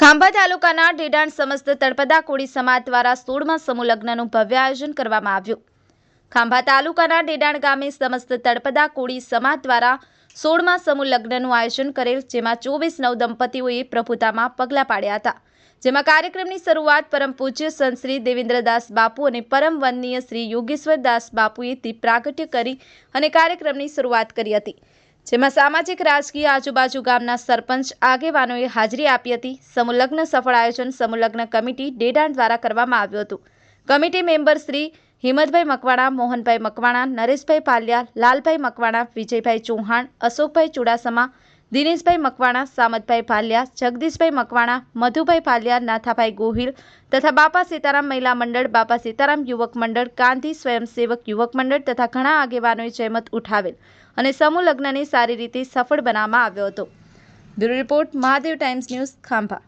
ખાંભા તાલુકાના ઢેડાણ સમસ્ત તળપદા કોળી સમાજ દ્વારા 16મા સમૂહ લગ્નનું ભવ્ય આયોજન કરવામાં આવ્યું। ખાંભા તાલુકાના ઢેડાણ ગામે સમસ્ત તળપદા કોળી સમાજ દ્વારા 16મા સમૂહ લગ્નનું આયોજન કરેલ, જેમાં 24 નવ દંપતીઓએ પ્રભુતામાં પગલાં પાડ્યા હતા। જેમાં કાર્યક્રમની શરૂઆત પરમ પૂજ્ય સંત શ્રી દેવેન્દ્રદાસ બાપુ અને પરમ વંદનીય શ્રી યોગેશ્વરદાસ બાપુએ દીપ પ્રાગટ્ય કરી અને કાર્યક્રમની શરૂઆત કરી હતી। જેમાં સામાજિક રાજકીય આજુબાજુ ગામના સરપંચ આગેવાનોએ હાજરી આપી હતી। સમૂહ લગ્ન સફળ આયોજન સમૂહ લગ્ન કમિટી ઢેડાણ દ્વારા કરવામાં આવ્યું હતું। કમિટી મેમ્બર શ્રી હિંમતભાઈ મકવાણા, મોહનભાઈ મકવાણા, નરેશભાઈ પાલિયા, લાલભાઈ મકવાણા, વિજયભાઈ ચૌહાણ, અશોકભાઈ ચુડાસમા, દિનેશભાઈ મકવાણા, સામતભાઈ પાલિયા, જગદીશભાઈ મકવાણા, મધુભાઈ પાલિયા, નાથાભાઈ ગોહિલ તથા બાપા સીતારામ મહિલા મંડળ, બાપા સીતારામ યુવક મંડળ, ગાંધી સ્વયંસેવક યુવક મંડળ તથા ઘણા આગેવાનોએ જહેમત ઉઠાવેલ અને સમૂહ લગ્નને સારી રીતે સફળ બનાવવામાં આવ્યો હતો। Bureau report, Mahadev times news, Khambha.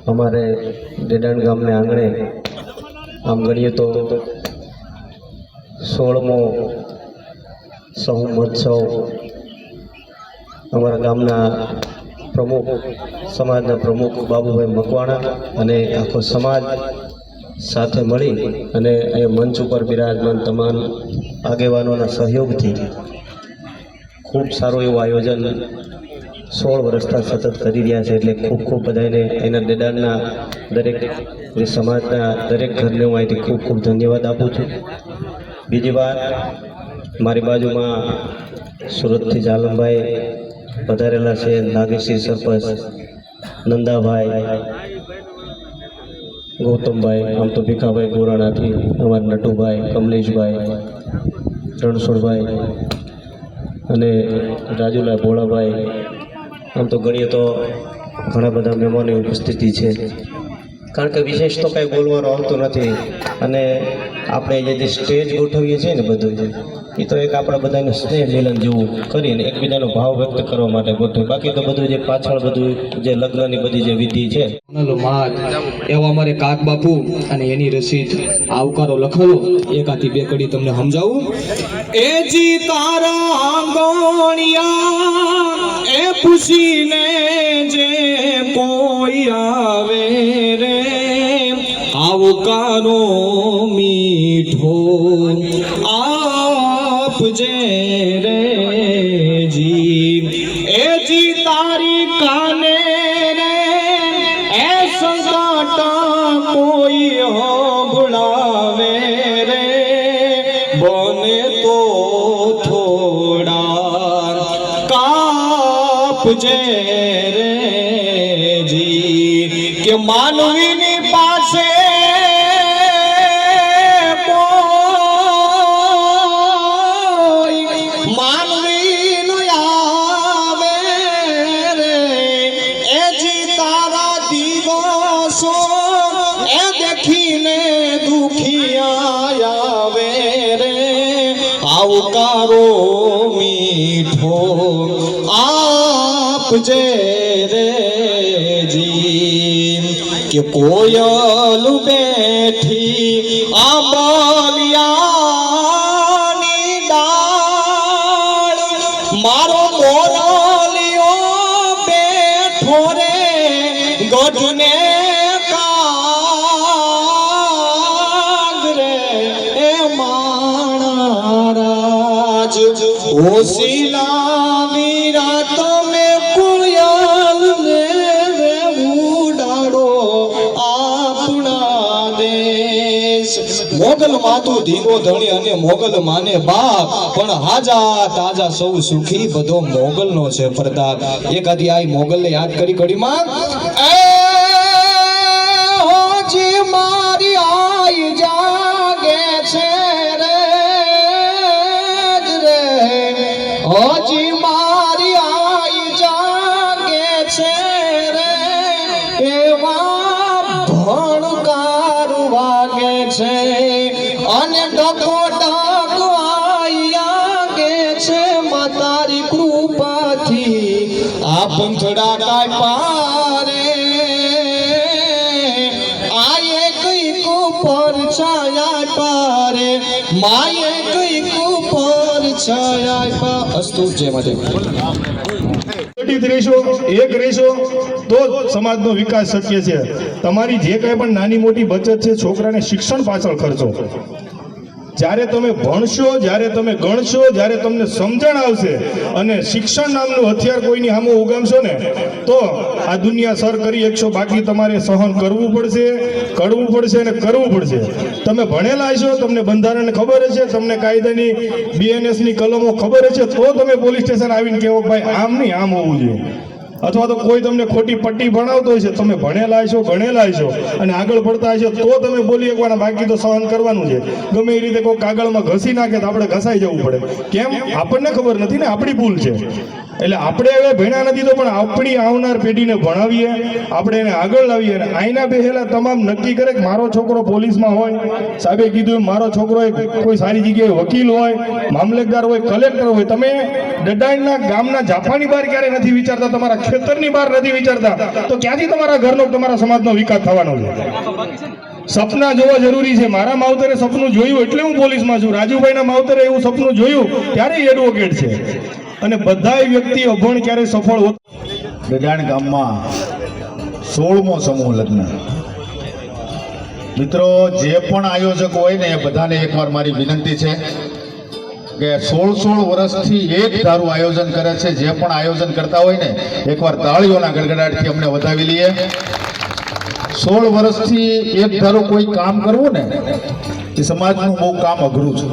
हमारे ढेडाण गाम में आंगणे आम गणीए तो 16मो समूह महोत्सव अमरा गामना प्रमुख समाजना प्रमुख बाबूभाई मकवाणा अने आखो समाज साथे मळी अने अहीं मंच पर बिराजमान तमाम आगेवानोना सहयोगथी खूब सारू एवुं आयोजन 16 वर्षथा सतत करी रह्या छे। एटले खूब खूब बधाने एना ढेडाणना दरेक समाजना दरेक घरने हूँ अहींथी खूब खूब धन्यवाद आपूं छुं। बीजी बात, मारी बाजुमां सूरतथी जालमभाई पधारेला छे, नागेश्री सरपंच, नंदाभाई, गौतमभाई, आम तो भीखाभाई गोराणाथी अमारा नटुभाई, कमलेशभाई, रणछोड़भाई अने राजूला भोळाभाई, आम तो गणीए तो घणा बधा मेहमानों उपस्थिति है। कारण के विशेष तो कई बोलवानो आवतो नथी अने आपणे जे स्टेज गोठवीए छीए ने बधुं ए तो एक आपणा बधाने स्नेह मिलन जेवुं करीने एकबीजानो भाव व्यक्त करवा माटे गोठवे। बाकी तो बधुं जे पाछळ बधुं जे लग्ननी बधी जे विधि छे एवा अमारे काक बापू अने एनी रसीद आवकारो लखेलो एकाथी बे कड़ी तमने समजावुं। ए जी तारा आंगणिया ए पूछीने जे कोई आवे रे आवकारो मीठो आपजे रे जी। ए जी तारी काने रे ए संकट कोई हो बुलावे रे बने तो थोड़ा આપજે રે જી કે માનવીની પાસે આવકારો મીઠો આપજે રે જી કે કોયલ બેઠી આંબલિયાની ડાળ મારો મોરલિયો બેઠો રે ગઢને ઓશીલા વીરા તમે કોયલ ને ઉડાડો આપણા દેશ મોગલ માતું ધીંગો ધણી અને મોગલ માને બાપ પણ હાજા તાજા સૌ સુખી બધો મોગલ નો છે પ્રતાપ એકાદી આ મોગલ ને યાદ કરી કડીમાં એ હોજી મારી આઈ જાગે છે હજી મારી આઈ જાગે છે રે એવા ભણકાર વાગે છે અને ડકો ડકો આગે છે માતારી કૃપાથી આ પંથડા કાય પારે આયે કઈક પર છાયા પારે માયે કઈક પર છાયા પા અસ્તુ જય માતા એક રહેશો તો સમાજનો વિકાસ શક્ય છે. તમારી જે કંઈ પણ નાની મોટી બચત છે છોકરાને શિક્ષણ પાછળ ખર્ચો. જ્યારે તમે ભણશો, જ્યારે તમે ગણશો, જ્યારે તમને સમજણ આવશે અને શિક્ષણ નામનું હથિયાર કોઈની સામે ઉગામશો ને તો આ દુનિયા સર કરી શકશો. બાકી તમારે સહન કરવું પડશે, કડવું પડશે અને કરવું પડશે. તમે ભણેલા હશો, તમને બંધારણ ખબર હશે, તમને કાયદાની BNS ની કલમો ખબર હશે તો તમે પોલીસ સ્ટેશન આવીને કહેવો ભાઈ આમ નહીં આમ હોવું જોઈએ. અથવા તો કોઈ તમને ખોટી પટ્ટી ભણાવતો હોય છે, તમે ભણેલા હશો, ગણેલા હશો અને આગળ પડતા હશો તો તમે બોલી શકવાના. બાકી તો સહન કરવાનું છે. ગમે એ રીતે કોઈ કાગળમાં ઘસી નાખે તો આપણે ઘસાઈ જવું પડે. કેમ? આપણને ખબર નથી ને, આપણી ભૂલ છે. એટલે આપણે હવે ભણ્યા નથી તો પણ આપણી આવનાર પેઢીને ભણાવીએ, આપણે એને આગળ લાવીએ. અને આઈના બેહેલા તમામ નક્કી કરે કે મારો છોકરો પોલીસમાં હોય, સાહેબે કીધું મારો છોકરો કોઈ સારી જગ્યાએ વકીલ હોય, મામલતદાર હોય, કલેક્ટર હોય. તમે ડડાઈના ગામના જાફાની બહાર ક્યારે નથી વિચારતા, તમારા ખેતરની બહાર નથી વિચારતા, તો ક્યાંથી તમારા ઘરનો, તમારા સમાજનો વિકાસ થવાનો છે? સપના જોવા જરૂરી છે. મારા માવતરે સપનું જોયું એટલે હું પોલીસમાં છું. રાજુભાઈના માવતરે એવું સપનું જોયું ત્યારે એડવોકેટ છે. અને બધાય વ્યક્તિ અભણ ક્યારે સફળ હોત. ગજાણ ગામમાં 16મો સમૂહ લગ્ન. મિત્રો, જે પણ આયોજક હોય ને એ બધાને એકવાર મારી વિનંતી છે કે 16 વર્ષથી એક ધારું આયોજન કરે છે. જે પણ આયોજન કરતા હોય ને એકવાર તાળીઓના ગડગડાટથી અમને વધાવી લઈએ. 16 વર્ષથી એક ધારું કોઈ કામ કરવું ને એ સમાજનું બહુ કામ અઘરું છે.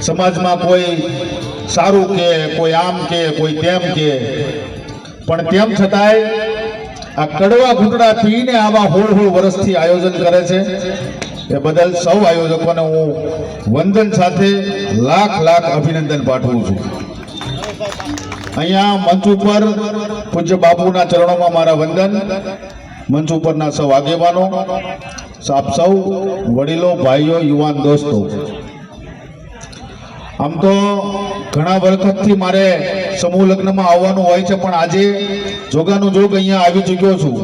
સમાજમાં કોઈ સારું કે કોઈ આમ કે કોઈ તેમ કે, પણ તેમ છતાંય આ કડવા ઘૂંટડા પીને આવા 16 વર્ષથી આયોજન કરે છે. એ બદલ સૌ આયોજકોને હું વંદન સાથે લાખ લાખ અભિનંદન પાઠવું છું. અહીંયા મંચ ઉપર પૂજ્ય બાપુના ચરણોમાં મારા વંદન. મંચ ઉપરના સૌ આગેવાનો, આપ સૌ વડીલો, ભાઈઓ, યુવાન દોસ્તો, આમ તો ઘણા વખતથી મારે સમૂહ લગ્નમાં આવવાનું હોય છે, પણ આજે જોગાનું જોગ અહીંયા આવી ચૂક્યો છું.